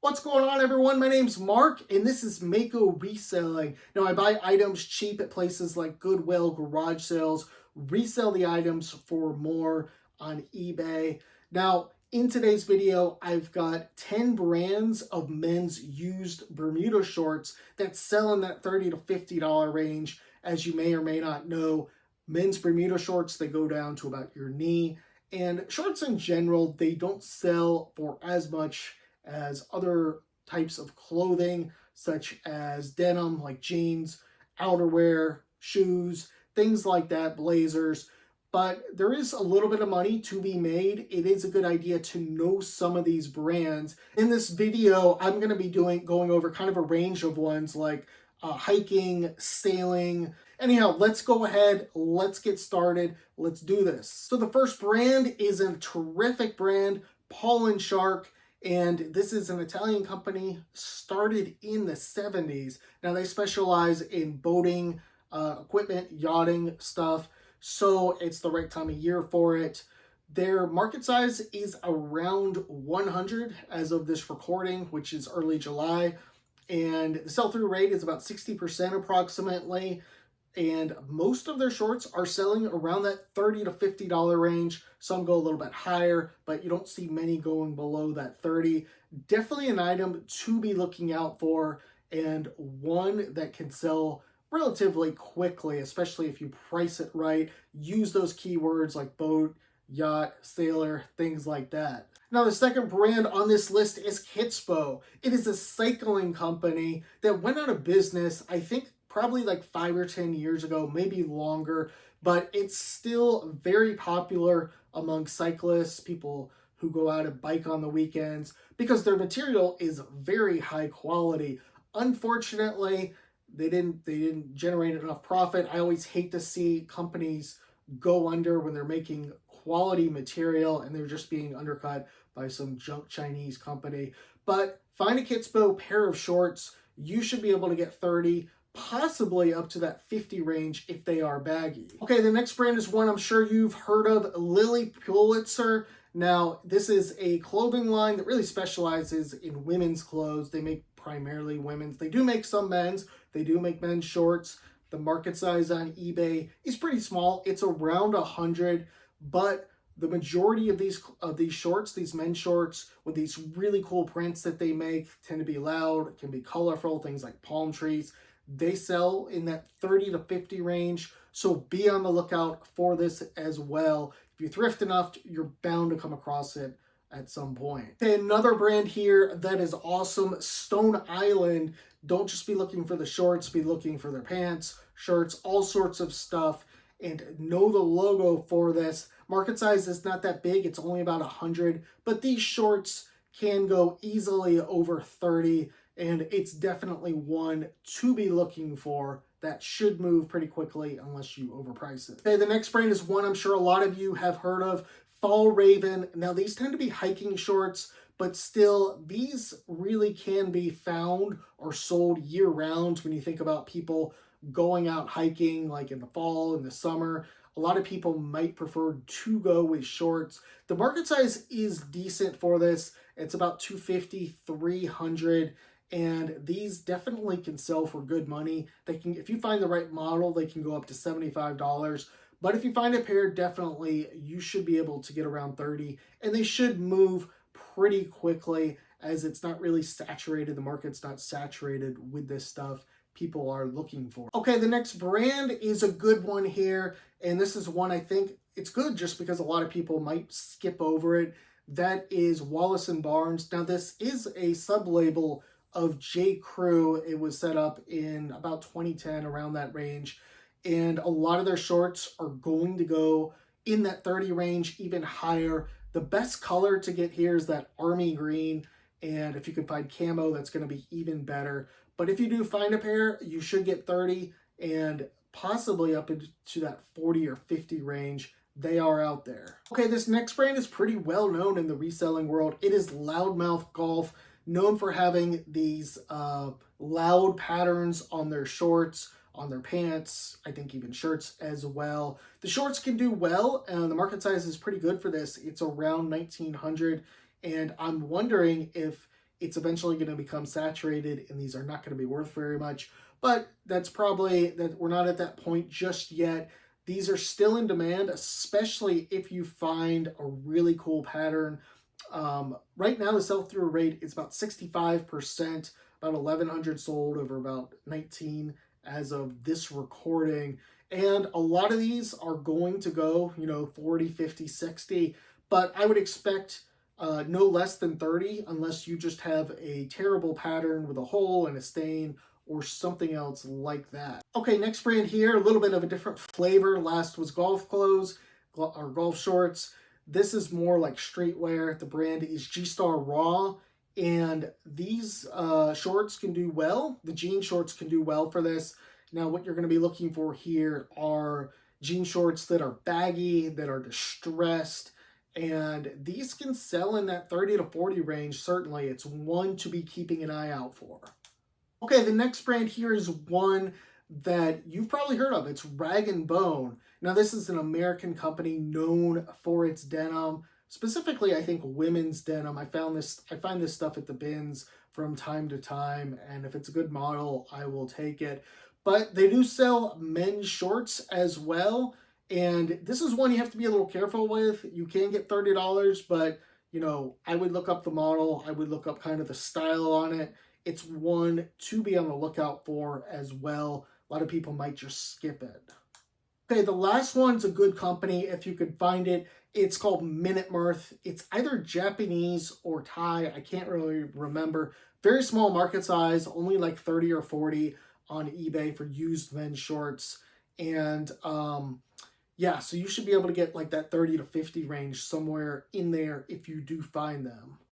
What's going on, everyone? My name's Mark, and this is Mako Reselling. Now, I buy items cheap at places like Goodwill, garage sales, resell the items for more on eBay. Now, in today's video, I've got 10 brands of men's used Bermuda shorts that sell in that $30 to $50 range. As you may or may not know, men's Bermuda shorts, they go down to about your knee. And shorts in general, they don't sell for as much as other types of clothing, such as denim, like jeans, outerwear, shoes, things like that, blazers. But there is a little bit of money to be made. It is a good idea to know some of these brands. In this video, I'm going to be going over kind of a range of ones like hiking, sailing. Anyhow, let's go ahead. Let's get started. Let's do this. So the first brand is a terrific brand, Paul & Shark. And this is an Italian company started in the 70s. Now they specialize in boating equipment, yachting stuff. So it's the right time of year for it. Their market size is around 100 as of this recording, which is early July. And the sell-through rate is about 60% approximately. And most of their shorts are selling around that $30 to $50 range. Some go a little bit higher, but you don't see many going below that 30. Definitely an item to be looking out for, and one that can sell relatively quickly, especially if you price it right. Use those keywords like boat, yacht, sailor, things like that. Now, the second brand on this list is Kitspo. It is a cycling company that went out of business, I think, probably like 5 or 10 years ago, maybe longer, but it's still very popular among cyclists, people who go out and bike on the weekends, because their material is very high quality. Unfortunately, they didn't generate enough profit. I always hate to see companies go under when they're making quality material and they're just being undercut by some junk Chinese company. But find a Kitspo pair of shorts. You should be able to get 30, possibly up to that 50 range if they are baggy. Okay, the next brand is one I'm sure you've heard of, Lilly Pulitzer. Now, this is a clothing line that really specializes in women's clothes. They make primarily women's. They do make some men's. They do make men's shorts. The market size on eBay is pretty small. It's around 100, but the majority of these shorts, these men's shorts with these really cool prints that they make, tend to be loud, can be colorful, things like palm trees. They sell in that 30 to 50 range, so be on the lookout for this as well. If you thrift enough, you're bound to come across it at some point. Okay, another brand here that is awesome, Stone Island. Don't just be looking for the shorts, be looking for their pants, shirts, all sorts of stuff, and know the logo for this. Market size is not that big, it's only about 100, but these shorts can go easily over 30, and it's definitely one to be looking for that should move pretty quickly unless you overprice it. Okay, the next brand is one I'm sure a lot of you have heard of, Fall Raven. Now, these tend to be hiking shorts, but still, these really can be found or sold year-round when you think about people going out hiking like in the fall, in the summer. A lot of people might prefer to go with shorts. The market size is decent for this. It's about 250, 300. And these definitely can sell for good money. They can, if you find the right model, they can go up to $75. But if you find a pair, definitely you should be able to get around 30. And they should move pretty quickly as it's not really saturated. The market's not saturated with this stuff people are looking for. Okay, the next brand is a good one here. And this is one I think it's good just because a lot of people might skip over it. That is Wallace & Barnes. Now, this is a sub-label of J. Crew. It was set up in about 2010, around that range. And a lot of their shorts are going to go in that 30 range, even higher. The best color to get here is that army green. And if you can find camo, that's going to be even better. But if you do find a pair, you should get 30 and possibly up into that 40 or 50 range. They are out there. Okay, this next brand is pretty well known in the reselling world. It is Loudmouth Golf, known for having these loud patterns on their shorts, on their pants, I think even shirts as well. The shorts can do well, and the market size is pretty good for this. It's around 1900, and I'm wondering if it's eventually going to become saturated and these are not going to be worth very much. But that's probably that we're not at that point just yet. These are still in demand, especially if you find a really cool pattern. Right now, the sell through rate is about 65%, about 1,100 sold over about 19 as of this recording. And a lot of these are going to go, 40, 50, 60, but I would expect no less than 30 unless you just have a terrible pattern with a hole and a stain or something else like that. Okay, next brand here, a little bit of a different flavor. Last was golf clothes or golf shorts. This is more like streetwear. The brand is G-Star Raw, and these shorts can do well. The jean shorts can do well for this. Now, what you're going to be looking for here are jean shorts that are baggy, that are distressed, and these can sell in that 30 to 40 range. Certainly, it's one to be keeping an eye out for. Okay, the next brand here is one that you've probably heard of. It's Rag & Bone. Now, this is an American company known for its denim, specifically, I think, women's denim. I find this stuff at the bins from time to time, and if it's a good model, I will take it. But they do sell men's shorts as well, and this is one you have to be a little careful with. You can get $30, but, I would look up the model. I would look up kind of the style on it. It's one to be on the lookout for as well. A lot of people might just skip it. Okay, the last one's a good company if you could find it. It's called Minute Mirth. It's either Japanese or Thai. I can't really remember. Very small market size, only like 30 or 40 on eBay for used men's shorts. And yeah, so you should be able to get like that 30 to 50 range somewhere in there if you do find them.